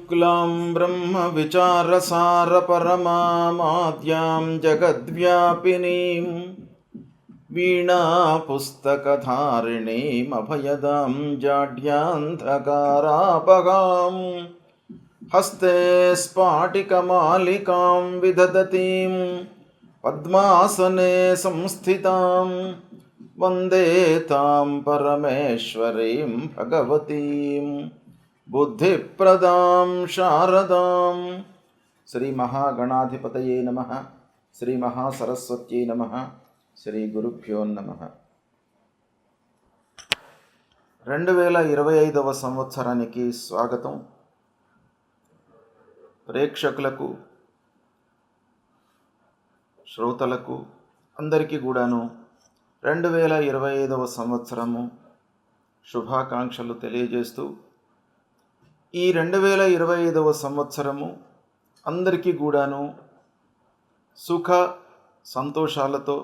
शुक्लां ब्रह्मविचारसारपरमामाद्यां जगद्व्यापिनीं वीणापुस्तकधारिणीमभयदां जाड्यान्धकारापगां हस्ते स्फाटिकमालिकां विदधतीं पद्मासने संस्थितां वन्दे तां परमेश्वरीं भगवतीं बुद्धिप्रदां शारदां। श्री महागणाधिपतये नमः। श्री महासरस्वत्यै नमः। శ్రీ గురుభ్యో నమః. 2025వ సంవత్సరానికి స్వాగతం. ప్రేక్షకులకు, శ్రోతలకు అందరికీ కూడాను 2025వ సంవత్సరము శుభాకాంక్షలు తెలియజేస్తూ, ఈ 2025వ సంవత్సరము అందరికీ కూడాను సుఖ సంతోషాలతో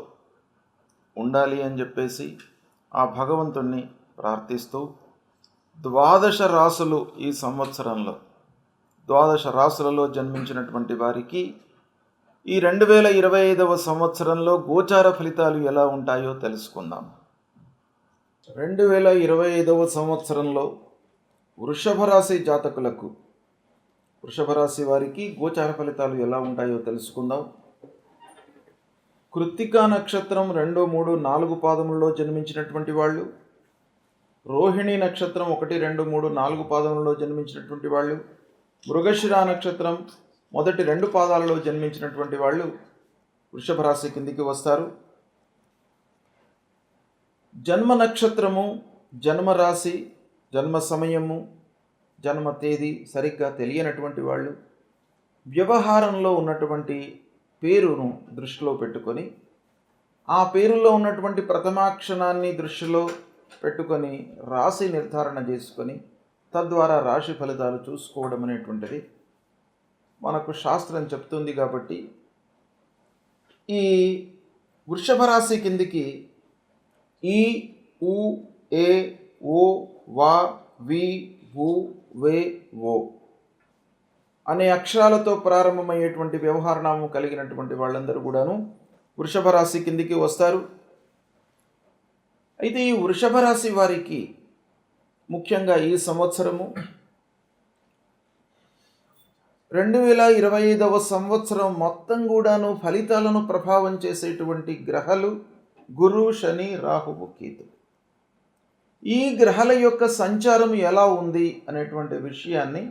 ఉండాలి అని చెప్పేసి ఆ భగవంతుణ్ణి ప్రార్థిస్తూ, 12 రాసులు ఈ సంవత్సరంలో 12 రాసులలో జన్మించినటువంటి వారికి ఈ 2025వ సంవత్సరంలో గోచార ఫలితాలు ఎలా ఉంటాయో తెలుసుకుందాం. 2025వ సంవత్సరంలో వృషభ రాశి జాతకులకు, వృషభ రాశి వారికి గోచార ఫలితాలు ఎలా ఉంటాయో తెలుసుకుందాం. కృత్తికా నక్షత్రం 2, 3, 4 పాదములలో జన్మించినటువంటి వాళ్ళు, రోహిణి నక్షత్రం 1, 2, 3, 4 పాదములలో జన్మించినటువంటి వాళ్ళు, మృగశిర నక్షత్రం 1, 2 పాదాలలో జన్మించినటువంటి వాళ్ళు వృషభ రాశి కిందికి వస్తారు. జన్మ నక్షత్రము, జన్మ రాశి, జన్మ సమయము, జన్మ తేదీ సరిగ్గా తెలియనటువంటి వాళ్ళు వ్యవహారంలో ఉన్నటువంటి పేరును దృష్టిలో పెట్టుకొని, ఆ పేరులో ఉన్నటువంటి ప్రథమాక్షరాన్ని దృష్టిలో పెట్టుకొని రాశి నిర్ధారణ చేసుకొని తద్వారా రాశి ఫలితాలు చూసుకోవడం అనేటువంటిది మనకు శాస్త్రం చెప్తుంది. కాబట్టి ఈ వృషభ రాశి కిందికి ఈ, ఉ, ఏ, ఓ, వా, వి, వు, వే, ఓ అనే అక్షరాలతో ప్రారంభమయ్యేటువంటి వ్యవహారనామం కలిగినటువంటి వాళ్ళందరూ కూడాను వృషభ రాశి కిందికి వస్తారు. అయితే ఈ వృషభ రాశి వారికి ముఖ్యంగా ఈ సంవత్సరము 2025వ సంవత్సరం మొత్తం కూడాను ఫలితాలను ప్రభావం చేసేటువంటి గ్రహాలు గురు, శని, రాహువు, కేతు. ఈ గ్రహాల యొక్క సంచారం ఎలా ఉంది అనేటువంటి విషయాన్ని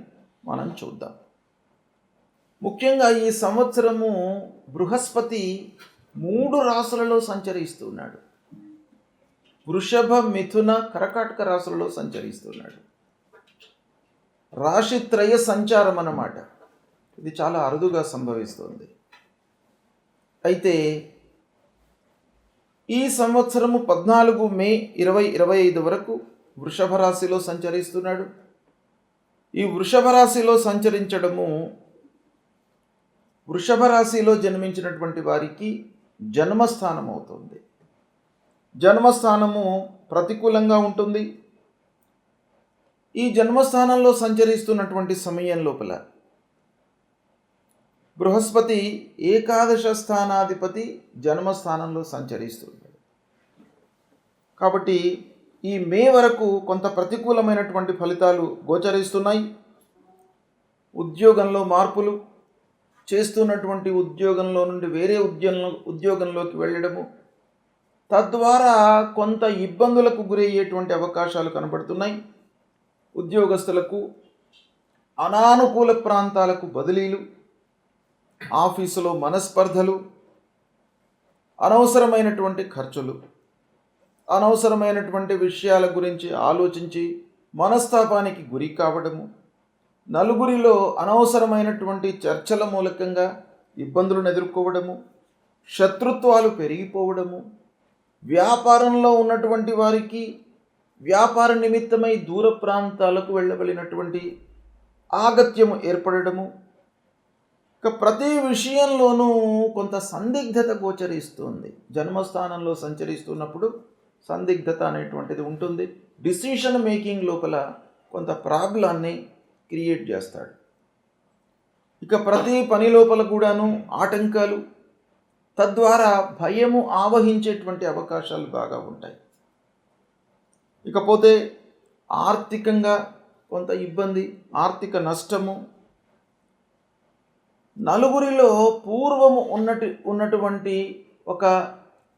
మనం చూద్దాం. ముఖ్యంగా ఈ సంవత్సరము బృహస్పతి 3 రాశులలో సంచరిస్తున్నాడు. వృషభ, మిథున, కర్కాటక రాశులలో సంచరిస్తున్నాడు. రాశిత్రయ సంచారం అన్నమాట. ఇది చాలా అరుదుగా సంభవిస్తుంది. అయితే ఈ సంవత్సరము 14 మే 2025 వరకు వృషభ రాశిలో సంచరిస్తున్నాడు. ఈ వృషభ రాశిలో సంచరించడము వృషభ రాశిలో జన్మించినటువంటి వారికి జన్మస్థానం అవుతుంది. జన్మస్థానము ప్రతికూలంగా ఉంటుంది. ఈ జన్మస్థానంలో సంచరిస్తున్నటువంటి సమయం లోపల బృహస్పతి ఏకాదశ స్థానాధిపతి జన్మస్థానంలో సంచరిస్తున్నాడు. కాబట్టి ఈ మే వరకు కొంత ప్రతికూలమైనటువంటి ఫలితాలు గోచరిస్తున్నాయి. ఉద్యోగంలో మార్పులు, చేస్తున్నటువంటి ఉద్యోగంలో నుండి వేరే ఉద్యోగంలోకి వెళ్ళడము, తద్వారా కొంత ఇబ్బందులకు గురయ్యేటువంటి అవకాశాలు కనబడుతున్నాయి. ఉద్యోగస్తులకు అనానుకూల ప్రాంతాలకు బదిలీలు, ఆఫీసులో మనస్పర్ధలు, అనవసరమైనటువంటి ఖర్చులు, అనవసరమైనటువంటి విషయాల గురించి ఆలోచించి మనస్తాపానికి గురి కావడము, నలుగురిలో అనవసరమైనటువంటి చర్చల మూలకంగా ఇబ్బందులను ఎదుర్కోవడము, శత్రుత్వాలు పెరిగిపోవడము, వ్యాపారంలో ఉన్నటువంటి వారికి వ్యాపార నిమిత్తమై దూర ప్రాంతాలకు వెళ్ళవలసినటువంటి ఆగత్యము ఏర్పడము, ఇక ప్రతి విషయంలోనూ కొంత సందిగ్ధత గోచరిస్తుంది. జన్మస్థానంలో సంచరిస్తున్నప్పుడు సందిగ్ధత అనేటువంటిది ఉంటుంది. డిసిషన్ మేకింగ్ లోపల కొంత ప్రాబ్లాన్ని క్రియేట్ చేస్తాడు. ఇక ప్రతి పని లోపల కూడాను ఆటంకాలు, తద్వారా భయము ఆవహించేటువంటి అవకాశాలు బాగా ఉంటాయి. ఇకపోతే ఆర్థికంగా కొంత ఇబ్బంది, ఆర్థిక నష్టము, నలుగురిలో పూర్వము ఉన్నటువంటి ఒక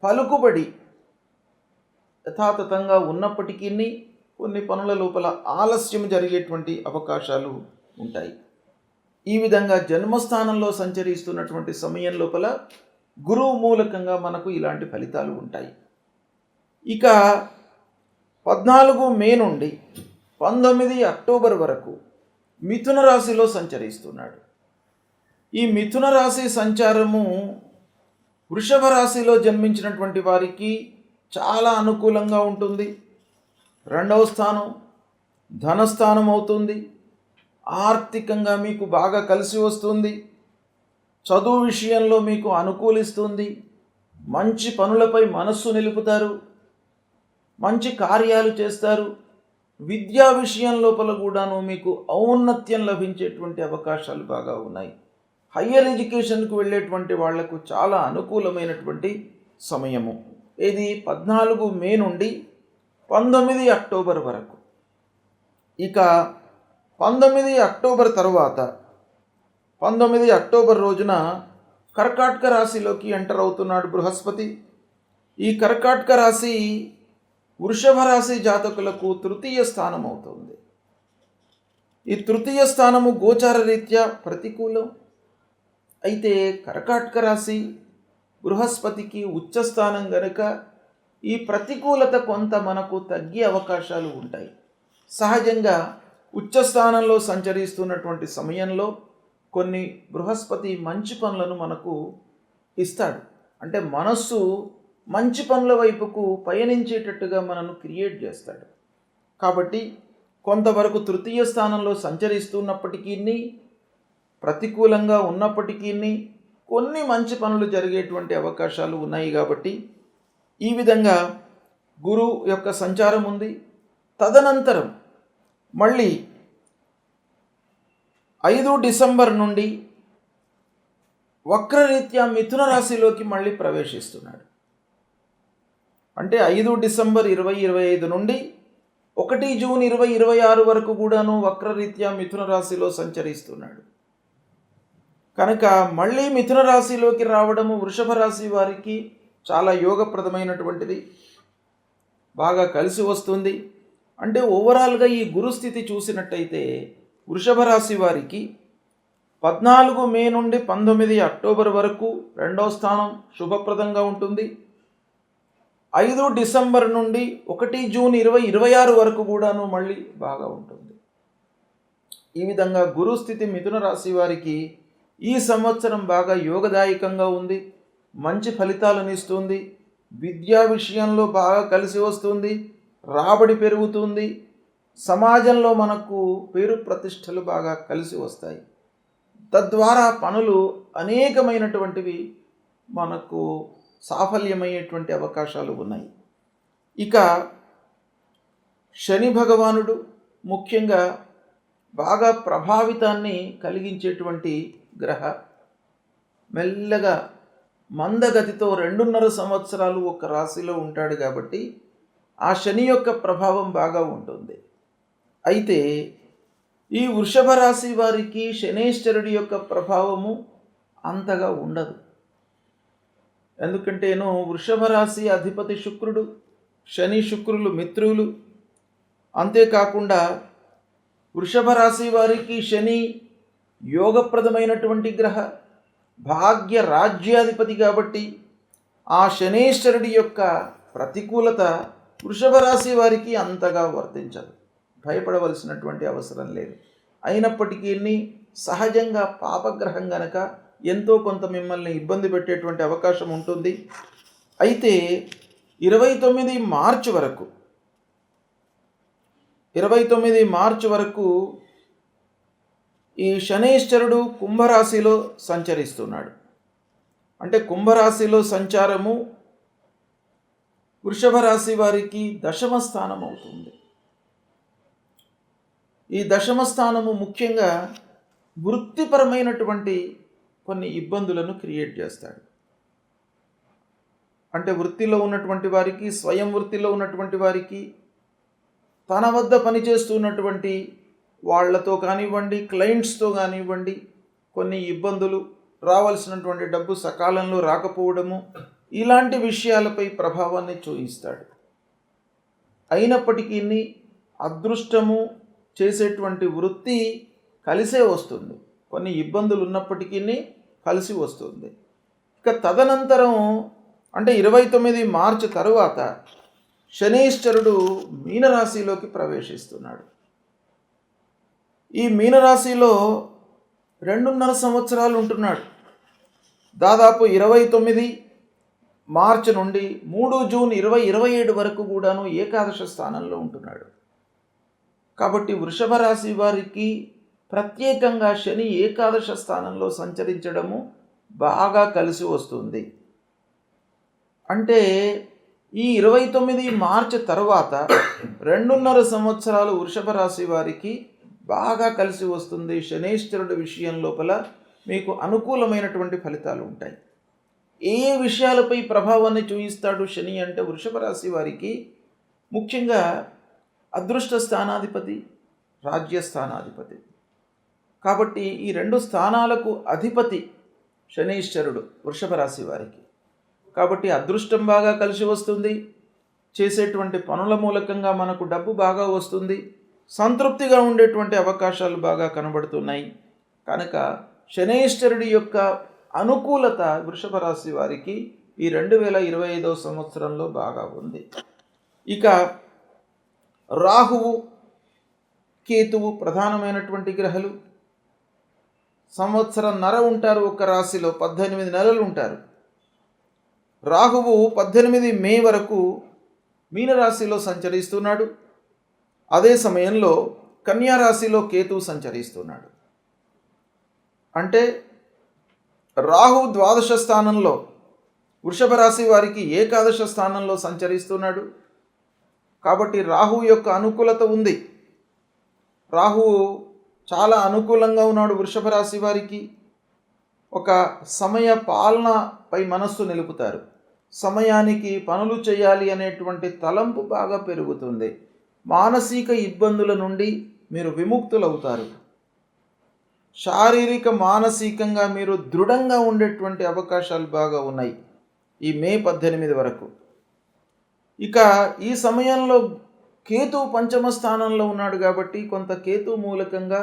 పలుకుబడి యథాతథంగా ఉన్నప్పటికీ కొన్ని పనుల లోపల ఆలస్యం జరిగేటువంటి అవకాశాలు ఉంటాయి. ఈ విధంగా జన్మస్థానంలో సంచరిస్తున్నటువంటి సమయం లోపల గురువు మూలకంగా మనకు ఇలాంటి ఫలితాలు ఉంటాయి. ఇక 14 మే నుండి 19 అక్టోబర్ వరకు మిథున రాశిలో సంచరిస్తున్నాడు. ఈ మిథున రాశి సంచారము వృషభ రాశిలో జన్మించినటువంటి వారికి చాలా అనుకూలంగా ఉంటుంది. 2వ స్థానం ధనస్థానం అవుతుంది. ఆర్థికంగా మీకు బాగా కలిసి వస్తుంది. చదువు విషయంలో మీకు అనుకూలిస్తుంది. మంచి పనులపై మనస్సు నిలుపుతారు. మంచి కార్యాలు చేస్తారు. విద్యా విషయం లోపల కూడాను మీకు ఔన్నత్యం లభించేటువంటి అవకాశాలు బాగా ఉన్నాయి. హయ్యర్ ఎడ్యుకేషన్కు వెళ్ళేటువంటి వాళ్లకు చాలా అనుకూలమైనటువంటి సమయము. ఇది 14 మే నుండి 19 అక్టోబర్ వరకు. ఇక 19 అక్టోబర్ తర్వాత 19 అక్టోబర్ రోజున కర్కాటక రాశిలోకి ఎంటర్ అవుతున్నాడు బృహస్పతి. ఈ కర్కాటక రాశి వృషభ రాశి జాతకులకు 3వ స్థానం అవుతుంది. ఈ 3వ స్థానము గోచార రీత్యా ప్రతికూలం. అయితే కర్కాటక రాశి బృహస్పతికి ఉచ్చస్థానం గనుక ఈ ప్రతికూలత కొంత మనకు తగ్గే అవకాశాలు ఉంటాయి. సహజంగా ఉచ్చస్థానంలో సంచరిస్తున్నటువంటి సమయంలో కొన్ని బృహస్పతి మంచి పనులను మనకు ఇస్తాడు. అంటే మనస్సు మంచి పనుల వైపుకు పయనించేటట్టుగా మనను క్రియేట్ చేస్తాడు. కాబట్టి కొంతవరకు 3వ స్థానంలో సంచరిస్తున్నప్పటికీ, ప్రతికూలంగా ఉన్నప్పటికీ కొన్ని మంచి పనులు జరిగేటువంటి అవకాశాలు ఉన్నాయి. కాబట్టి ఈ విధంగా గురువు యొక్క సంచారం ఉంది. తదనంతరం మళ్ళీ 5 డిసెంబర్ నుండి వక్రరీత్యా మిథున రాశిలోకి మళ్ళీ ప్రవేశిస్తున్నాడు. అంటే 5 డిసెంబర్ 2025 నుండి 1 జూన్ 2026 వరకు కూడాను వక్రరీత్యా మిథున రాశిలో సంచరిస్తున్నాడు. కనుక మళ్ళీ మిథున రాశిలోకి రావడము వృషభ రాశి వారికి చాలా యోగప్రదమైనటువంటిది, బాగా కలిసి వస్తుంది. అంటే ఓవరాల్గా ఈ గురుస్థితి చూసినట్టయితే వృషభ రాశి వారికి 14 మే నుండి 19 అక్టోబర్ వరకు 2వ స్థానం శుభప్రదంగా ఉంటుంది. 5 డిసెంబర్ నుండి 1 జూన్ 2026 వరకు కూడాను మళ్ళీ బాగా ఉంటుంది. ఈ విధంగా గురుస్థితి మిథున రాశి వారికి ఈ సంవత్సరం బాగా యోగదాయకంగా ఉంది. మంచి ఫలితాలను ఇస్తుంది. విద్యా విషయంలో బాగా కలిసి వస్తుంది. రాబడి పెరుగుతుంది. సమాజంలో మనకు పేరు ప్రతిష్టలు బాగా కలిసి వస్తాయి. తద్వారా పనులు అనేకమైనటువంటివి మనకు సాఫల్యమయ్యేటువంటి అవకాశాలు ఉన్నాయి. ఇక శని భగవానుడు ముఖ్యంగా బాగా ప్రభావితాన్ని కలిగించేటువంటి గ్రహ. మెల్లగా మందగతితో 2.5 సంవత్సరాలు ఒక రాశిలో ఉంటాడు. కాబట్టి ఆ శని యొక్క ప్రభావం బాగా ఉంటుంది. అయితే ఈ వృషభ రాశి వారికి శనేశ్వరుడి యొక్క ప్రభావము అంతగా ఉండదు. ఎందుకంటేను వృషభ రాశి అధిపతి శుక్రుడు, శని శుక్రులు మిత్రులు. అంతేకాకుండా వృషభ రాశి వారికి శని యోగప్రదమైనటువంటి గ్రహ, భాగ్య రాజ్యాధిపతి. కాబట్టి ఆ శనేశ్వరుడి యొక్క ప్రతికూలత వృషభ రాశి వారికి అంతగా వర్తించదు. భయపడవలసినటువంటి అవసరం లేదు. అయినప్పటికీ సహజంగా పాపగ్రహం గనక ఎంతో కొంత మిమ్మల్ని ఇబ్బంది పెట్టేటువంటి అవకాశం ఉంటుంది. అయితే 29 మార్చి వరకు ఈ శనేశ్వరుడు కుంభరాశిలో సంచరిస్తున్నాడు. అంటే కుంభరాశిలో సంచారము వృషభ రాశి వారికి 10వ స్థానం అవుతుంది. ఈ 10వ స్థానము ముఖ్యంగా వృత్తిపరమైనటువంటి కొన్ని ఇబ్బందులను క్రియేట్ చేస్తాడు. అంటే వృత్తిలో ఉన్నటువంటి వారికి, స్వయం వృత్తిలో ఉన్నటువంటి వారికి, తన వద్ద పనిచేస్తున్నటువంటి వాళ్లతో కానివ్వండి, క్లయింట్స్తో కానివ్వండి, కొన్ని ఇబ్బందులు, రావాల్సినటువంటి డబ్బు సకాలంలో రాకపోవడము, ఇలాంటి విషయాలపై ప్రభావాన్ని చూపిస్తాడు. అయినప్పటికీ అదృష్టము చేసేటువంటి వృత్తి కలిసే వస్తుంది. కొన్ని ఇబ్బందులు ఉన్నప్పటికీ కలిసి వస్తుంది. ఇక తదనంతరం అంటే 29 మార్చి తరువాత శనీశ్వరుడు మీనరాశిలోకి ప్రవేశిస్తున్నాడు. ఈ మీనరాశిలో 2.5 సంవత్సరాలు ఉంటున్నాడు. దాదాపు 29 మార్చి నుండి 3 జూన్ 2027 వరకు కూడాను ఏకాదశ స్థానంలో ఉంటున్నాడు. కాబట్టి వృషభ రాశి వారికి ప్రత్యేకంగా శని ఏకాదశ స్థానంలో సంచరించడము బాగా కలిసి వస్తుంది. అంటే ఈ 29 మార్చి తర్వాత 2.5 సంవత్సరాలు వృషభ రాశి వారికి బాగా కలిసి వస్తుంది. శనీశ్వరుడి విషయం లోపల మీకు అనుకూలమైనటువంటి ఫలితాలు ఉంటాయి. ఏ విషయాలపై ప్రభావాన్ని చూపిస్తాడు శని అంటే వృషభ రాశి వారికి ముఖ్యంగా అదృష్ట స్థానాధిపతి, రాజ్యస్థానాధిపతి. కాబట్టి ఈ 2 స్థానాలకు అధిపతి శనీశ్వరుడు వృషభ రాశి వారికి. కాబట్టి అదృష్టం బాగా కలిసి వస్తుంది. చేసేటువంటి పనుల మూలకంగా మనకు డబ్బు బాగా వస్తుంది. సంతృప్తిగా ఉండేటువంటి అవకాశాలు బాగా కనబడుతున్నాయి. కనుక శనీశ్వరుడి యొక్క అనుకూలత వృషభ రాశి వారికి ఈ 2025 సంవత్సరంలో బాగా ఉంది. ఇక రాహువు, కేతువు ప్రధానమైనటువంటి గ్రహాలు. సంవత్సరంన్నర ఉంటారు ఒక రాశిలో, 18 నెలలు ఉంటారు. రాహువు 18 మే వరకు మీనరాశిలో సంచరిస్తున్నాడు. అదే సమయంలో కన్యా రాశిలో కేతువు సంచరిస్తున్నాడు. అంటే రాహు ద్వాదశ స్థానంలో వృషభ రాశి వారికి ఏకాదశ స్థానంలో సంచరిస్తున్నాడు. కాబట్టి రాహు యొక్క అనుకూలత ఉంది. రాహువు చాలా అనుకూలంగా ఉన్నాడు వృషభ రాశి వారికి. ఒక సమయ పాలనపై మనస్సు నిలుపుతారు. సమయానికి పనులు చేయాలి అనేటువంటి తలంపు బాగా పెరుగుతుంది. మానసిక ఇబ్బందుల నుండి మీరు విముక్తులవుతారు. శారీరక మానసికంగా మీరు దృఢంగా ఉండేటువంటి అవకాశాలు బాగా ఉన్నాయి ఈ మే 18 వరకు. ఇక ఈ సమయంలో కేతువు పంచమ స్థానంలో ఉన్నాడు కాబట్టి కొంత కేతువు మూలకంగా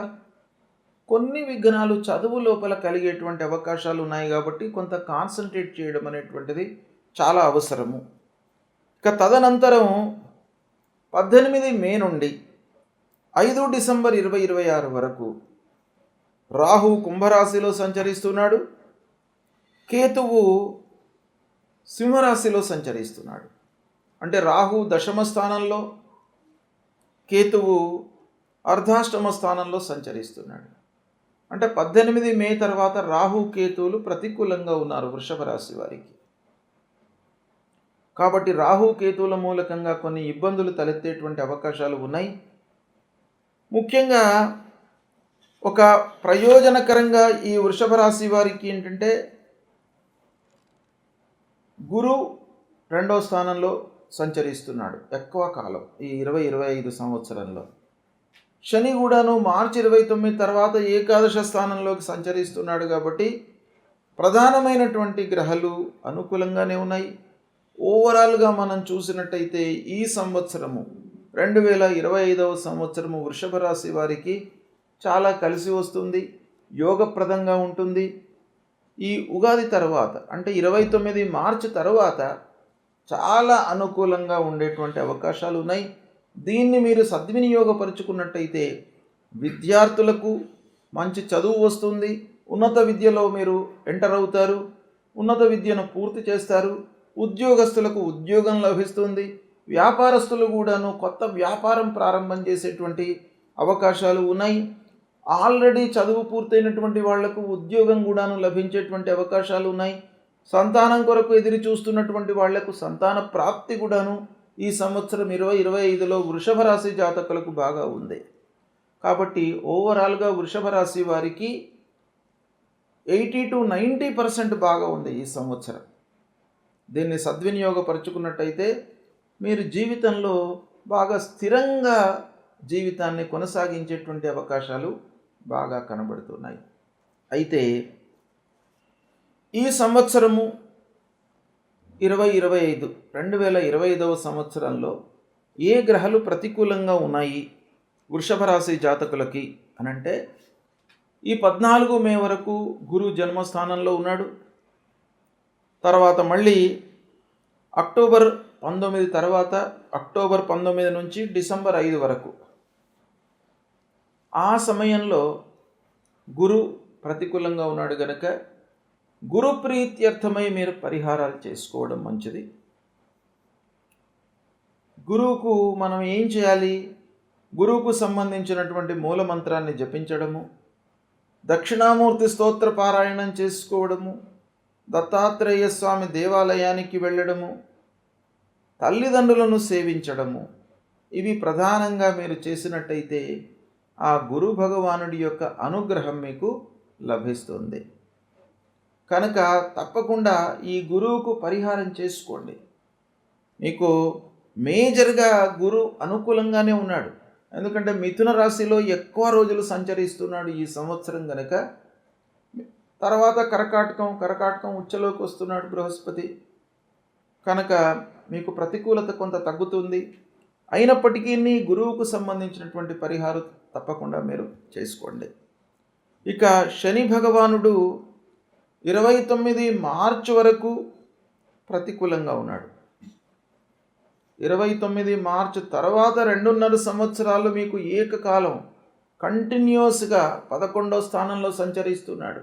కొన్ని విఘ్నాలు చదువు లోపల కలిగేటువంటి అవకాశాలు ఉన్నాయి. కాబట్టి కొంత కాన్సన్ట్రేట్ చేయడం అనేటువంటిది చాలా అవసరము. ఇక తదనంతరం 18 మే నుండి 5 డిసెంబర్ 2026 వరకు రాహు కుంభరాశిలో సంచరిస్తున్నాడు. కేతువు సింహరాశిలో సంచరిస్తున్నాడు. అంటే రాహు దశమ స్థానంలో, కేతువు అర్ధాష్టమ స్థానంలో సంచరిస్తున్నాడు. అంటే 18 మే తర్వాత రాహు కేతువులు ప్రతికూలంగా ఉన్నారు వృషభ రాశి వారికి. కాబట్టి రాహు కేతువుల మూలకంగా కొన్ని ఇబ్బందులు తలెత్తేటువంటి అవకాశాలు ఉన్నాయి. ముఖ్యంగా ఒక ప్రయోజనకరంగా ఈ వృషభ రాశి వారికి ఏంటంటే గురు 2వ స్థానంలో సంచరిస్తున్నాడు ఎక్కువ కాలం ఈ 2025 సంవత్సరంలో. శని కూడాను మార్చి 29 తర్వాత ఏకాదశ స్థానంలోకి సంచరిస్తున్నాడు. కాబట్టి ప్రధానమైనటువంటి గ్రహాలు అనుకూలంగానే ఉన్నాయి. ఓవరాల్గా మనం చూసినట్టయితే ఈ సంవత్సరము 2025 సంవత్సరము వృషభ రాశి వారికి చాలా కలిసి వస్తుంది, యోగప్రదంగా ఉంటుంది. ఈ ఉగాది తర్వాత అంటే 29 మార్చి తర్వాత చాలా అనుకూలంగా ఉండేటువంటి అవకాశాలు ఉన్నాయి. దీన్ని మీరు సద్వినియోగపరుచుకున్నట్టయితే విద్యార్థులకు మంచి చదువు వస్తుంది. ఉన్నత విద్యలో మీరు ఎంటర్ అవుతారు. ఉన్నత విద్యను పూర్తి చేస్తారు. ఉద్యోగస్తులకు ఉద్యోగం లభిస్తుంది. వ్యాపారస్తులు కూడాను కొత్త వ్యాపారం ప్రారంభం చేసేటువంటి అవకాశాలు ఉన్నాయి. ఆల్రెడీ చదువు పూర్తయినటువంటి వాళ్లకు ఉద్యోగం కూడాను లభించేటువంటి అవకాశాలు ఉన్నాయి. సంతానం కొరకు ఎదురు చూస్తున్నటువంటి వాళ్లకు సంతాన ప్రాప్తి కూడాను ఈ సంవత్సరం 2025లో వృషభ రాశి జాతకులకు బాగా ఉంది. కాబట్టి ఓవరాల్గా వృషభ రాశి వారికి 80 to 90% బాగా ఉంది ఈ సంవత్సరం. దీన్ని సద్వినియోగపరుచుకున్నట్టయితే మీరు జీవితంలో బాగా స్థిరంగా జీవితాన్ని కొనసాగించేటువంటి అవకాశాలు బాగా కనబడుతున్నాయి. అయితే ఈ సంవత్సరము 2025వ సంవత్సరంలో ఏ గ్రహాలు ప్రతికూలంగా ఉన్నాయి వృషభ రాశి జాతకులకి అనంటే, ఈ 14 మే వరకు గురు జన్మస్థానంలో ఉన్నాడు. తర్వాత మళ్ళీ అక్టోబర్ 19 తర్వాత అక్టోబర్ 19 నుంచి డిసెంబర్ 5 వరకు ఆ సమయంలో గురు ప్రతికూలంగా ఉన్నాడు గనక గురు ప్రీత్యర్థమై మీరు పరిహారాలు చేసుకోవడం మంచిది. గురువుకు మనం ఏం చేయాలి? గురువుకు సంబంధించినటువంటి మూలమంత్రాన్ని జపించడము, దక్షిణామూర్తి స్తోత్ర పారాయణం చేసుకోవడము, దత్తాత్రేయ స్వామి దేవాలయానికి వెళ్ళడము, తల్లిదండ్రులను సేవించడము, ఇవి ప్రధానంగా మీరు చేసినట్టయితే ఆ గురు భగవానుడి యొక్క అనుగ్రహం మీకు లభిస్తుంది. కనుక తప్పకుండా ఈ గురువుకు పరిహారం చేసుకోండి. మీకు మేజర్గా గురు అనుకూలంగానే ఉన్నాడు. ఎందుకంటే మిథున రాశిలో ఎక్కువ రోజులు సంచరిస్తున్నాడు ఈ సంవత్సరం కనుక. తర్వాత కర్కాటకం ఉచ్చలోకి వస్తున్నాడు బృహస్పతి. కనుక మీకు ప్రతికూలత కొంత తగ్గుతుంది. అయినప్పటికీ గురువుకు సంబంధించినటువంటి పరిహారం తప్పకుండా మీరు చేసుకోండి. ఇక శని భగవానుడు 29 మార్చి వరకు ప్రతికూలంగా ఉన్నాడు. 29 మార్చి తర్వాత 2.5 సంవత్సరాలు మీకు ఏకకాలం కంటిన్యూస్గా 11వ స్థానంలో సంచరిస్తున్నాడు.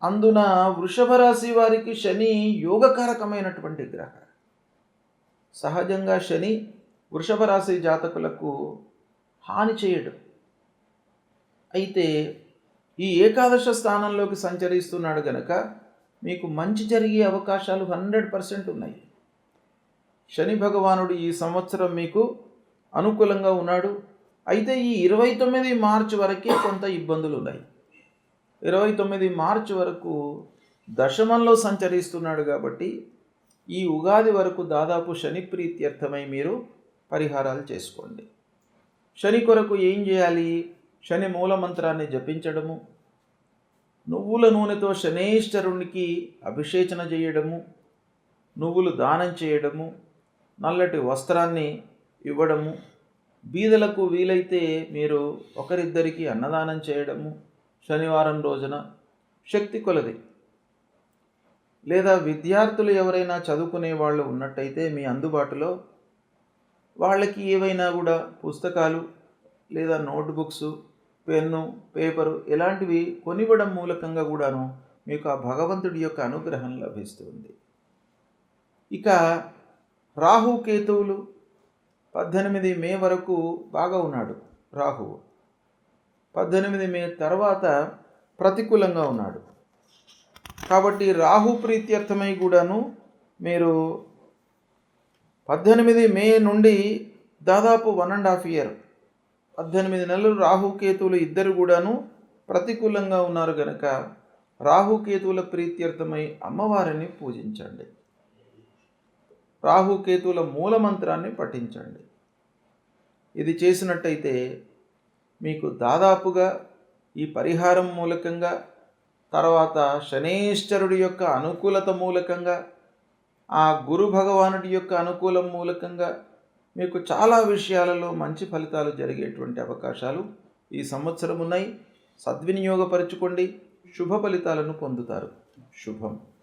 అందున వృషభ రాశి వారికి శని యోగకారకమైనటువంటి గ్రహం. సహజంగా శని వృషభ రాశి జాతకులకు హాని చేయడు. అయితే ఈ ఏకాదశ స్థానంలోకి సంచరిస్తున్నాడు గనక మీకు మంచి జరిగే అవకాశాలు 100% ఉన్నాయి. శని భగవానుడు ఈ సంవత్సరం మీకు అనుకూలంగా ఉన్నాడు. అయితే ఈ 29 మార్చి వరకే కొంత ఇబ్బందులు ఉన్నాయి. 29 మార్చి వరకు దశమంలో సంచరిస్తున్నాడు కాబట్టి ఈ ఉగాది వరకు దాదాపు శని ప్రీత్యర్థమై మీరు పరిహారాలు చేసుకోండి. శని కొరకు ఏం చేయాలి? శని మూలమంత్రాన్ని జపించడము, నువ్వుల నూనెతో శనేశ్వరునికి అభిషేచన చేయడము, నువ్వులు దానం చేయడము, నల్లటి వస్త్రాన్ని ఇవ్వడము, బీదలకు వీలైతే మీరు ఒకరిద్దరికి అన్నదానం చేయడము, శనివారం రోజున శక్తి కొలది. లేదా విద్యార్థులు ఎవరైనా చదువుకునే వాళ్ళు ఉన్నట్టయితే మీ అందుబాటులో వాళ్ళకి ఏవైనా కూడా పుస్తకాలు లేదా నోట్బుక్స్, పెన్ను, పేపరు ఇలాంటివి కొనివ్వడం మూలకంగా కూడాను మీకు ఆ భగవంతుడి యొక్క అనుగ్రహం లభిస్తుంది. ఇక రాహుకేతువులు 18 మే వరకు బాగా ఉన్నాడు. రాహువు 18 మే తర్వాత ప్రతికూలంగా ఉన్నాడు. కాబట్టి రాహు ప్రీత్యర్థమై కూడాను మీరు 18 మే నుండి దాదాపు 1.5 year 18 నెలలు రాహుకేతువులు ఇద్దరు కూడాను ప్రతికూలంగా ఉన్నారు కనుక రాహుకేతువుల ప్రీత్యర్థమై అమ్మవారిని పూజించండి. రాహుకేతువుల మూలమంత్రాన్ని పఠించండి. ఇది చేసినట్టయితే మీకు దాదాపుగా ఈ పరిహారం మూలకంగా, తర్వాత శనేశ్వరుడి యొక్క అనుకూలత మూలకంగా, ఆ గురు భగవానుడి యొక్క అనుకూలం మూలకంగా మీకు చాలా విషయాలలో మంచి ఫలితాలు జరిగేటువంటి అవకాశాలు ఈ సంవత్సరం ఉన్నాయి. సద్వినియోగపరచుకోండి, శుభ ఫలితాలను పొందుతారు. శుభం.